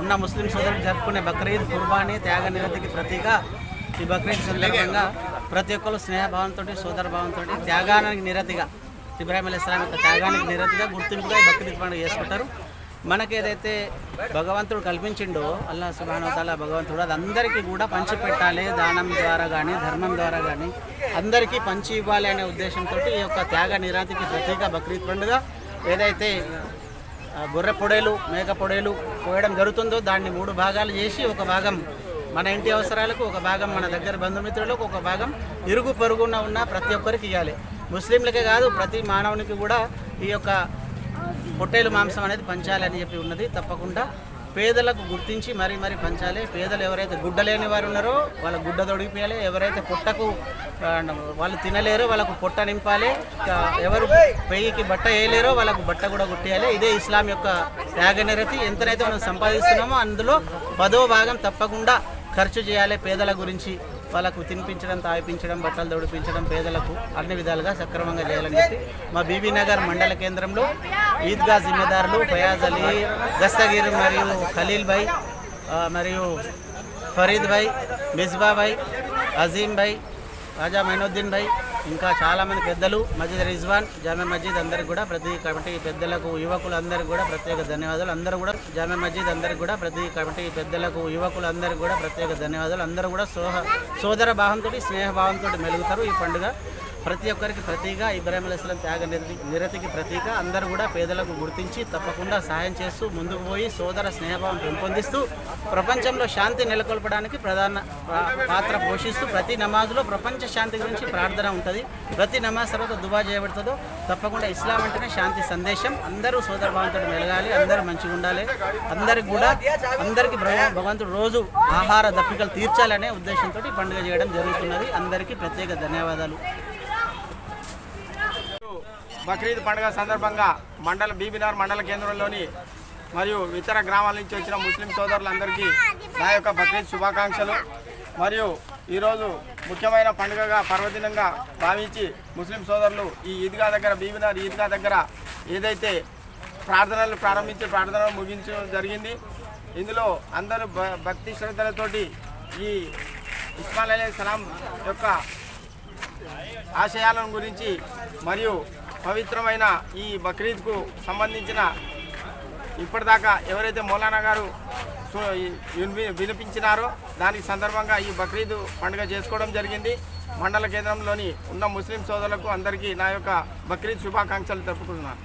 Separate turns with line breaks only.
ఉన్న ముస్లిం సోదరులు జరుపుకునే బక్రీద్ కుర్బానీ త్యాగ నిరతికి ప్రతీక ఈ బక్రీద్ సందర్భంగా ప్రతి ఒక్కరు స్నేహభావంతో సోదర భావంతో త్యాగానికి నిరతిగా ఇబ్రాహిం అలైహిస్సలాం యొక్క త్యాగానికి నిరతిగా గుర్తింపుగా ఈ బక్రీద్ పండుగ చేసుకుంటారు. మనకి ఏదైతే భగవంతుడు కల్పించిండో అల్లాహ్ సుబ్హానహు వ తఆలా భగవంతుడు అది అందరికీ కూడా పంచిపెట్టాలి, దానం ద్వారా కానీ ధర్మం ద్వారా కానీ అందరికీ పంచి ఇవ్వాలి అనే ఉద్దేశంతో ఈ యొక్క త్యాగ నిరతికి ప్రతీక బక్రీద్ పండుగ. ఏదైతే గొర్రె పొడేలు మేక పొడేలు కోయడం జరుగుతుందో దాన్ని 3 భాగాలు చేసి ఒక భాగం మన ఇంటి అవసరాలకు, ఒక భాగం మన దగ్గర బంధుమిత్రులకు, ఒక భాగం ఇరుగు పొరుగున ఉన్న ప్రతి ఒక్కరికి ఇవ్వాలి. ముస్లింలకే కాదు ప్రతి మానవునికి కూడా ఈ యొక్క పొట్టేలు మాంసం అనేది పంచాలని చెప్పి ఉన్నది. తప్పకుండా పేదలకు గుర్తించి మరీ పంచాలి. పేదలు ఎవరైతే గుడ్డ లేని వారు ఉన్నారో వాళ్ళ గుడ్డ తొడిగిపోయాలి, ఎవరైతే పొట్టకు వాళ్ళు తినలేరో వాళ్ళకు పొట్ట నింపాలి, ఎవరు పెయ్యికి బట్ట వేయలేరో వాళ్ళకు బట్ట కూడా కుట్టేయాలి. ఇదే ఇస్లాం యొక్క త్యాగ నిరతి. ఎంతనైతే మనం సంపాదిస్తున్నామో అందులో 10వ భాగం తప్పకుండా ఖర్చు చేయాలి. పేదల గురించి వాళ్ళకు తినిపించడం, తాగిపించడం, బట్టలు తొడిపించడం, పేదలకు అన్ని విధాలుగా సక్రమంగా చేయాలని చెప్పి మా బీబీనగర్ మండల కేంద్రంలో ఈద్గా జిమ్మేదారులు ఫయాజ్ అలీ, దస్తగీర్ మరియు ఖలీల్ భాయ్ మరియు ఫరీద్ భాయ్, మిస్బా భాయ్, అజీం భాయ్, రాజా మైనుద్దీన్ భాయ్, ఇంకా చాలామంది పెద్దలు, మస్జిద్ రిజ్వాన్, జామే మస్జిద్ అందరికి కూడా ప్రతి కమిటీ పెద్దలకు యువకులందరికీ కూడా ప్రత్యేక ధన్యవాదాలు. అందరూ కూడా జామే మస్జిద్ అందరికి కూడా ప్రతి కమిటీ పెద్దలకు యువకులందరికీ కూడా ప్రత్యేక ధన్యవాదాలు. అందరూ కూడా సోదర భావంతో స్నేహభావంతో మెలుగుతారు. ఈ పండుగ ప్రతి ఒక్కరికి ప్రతీక, ఇబ్రాహిం అలైహిస్సలాం త్యాగ నిరతికి ప్రతీక. అందరూ కూడా పేదలకు గుర్తించి తప్పకుండా సహాయం చేస్తూ ముందుకు పోయి సోదర స్నేహభావం పెంపొందిస్తూ ప్రపంచంలో శాంతి నెలకొల్పడానికి ప్రధాన పాత్ర పోషిస్తూ ప్రతి నమాజ్లో ప్రపంచ శాంతి గురించి ప్రార్థన ఉంటుంది. ప్రతి నమాజ్ తర్వాత దువా చేయబడుతుందో తప్పకుండా ఇస్లాం అంటేనే శాంతి సందేశం. అందరూ సోదర భావంతో మెలగాలి, అందరూ మంచిగా ఉండాలి, అందరికి కూడా అందరికీ భగవంతుడు రోజు ఆహార దప్పికలు తీర్చాలనే ఉద్దేశంతో పండుగ చేయడం జరుగుతున్నది. అందరికీ ప్రత్యేక ధన్యవాదాలు.
బక్రీద్ పండుగ సందర్భంగా బీబీనగర్ మండల కేంద్రంలోని మరియు ఇతర గ్రామాల నుంచి వచ్చిన ముస్లిం సోదరులందరికీ నా యొక్క బక్రీద్ శుభాకాంక్షలు. మరియు ఈరోజు ముఖ్యమైన పండుగగా పర్వదినంగా భావించి ముస్లిం సోదరులు ఈ ఈద్గా దగ్గర బీబీనగర్ ఈద్గా దగ్గర ఏదైతే ప్రార్థనలు ముగించడం జరిగింది. ఇందులో అందరూ భక్తి శ్రద్ధలతోటి ఈ ఇస్మాయిల్ అలైహిస్సలాం యొక్క ఆశయాలను గురించి మరియు పవిత్రమైన ఈ బక్రీద్కు సంబంధించిన ఇప్పటిదాకా ఎవరైతే మౌలానా గారు వినిపించినారో దానికి సందర్భంగా ఈ బక్రీద్ పండుగ చేసుకోవడం జరిగింది. మండల కేంద్రంలోని ఉన్న ముస్లిం సోదరులకు అందరికీ నా యొక్క బక్రీద్ శుభాకాంక్షలు తెలుపుకుంటున్నాను.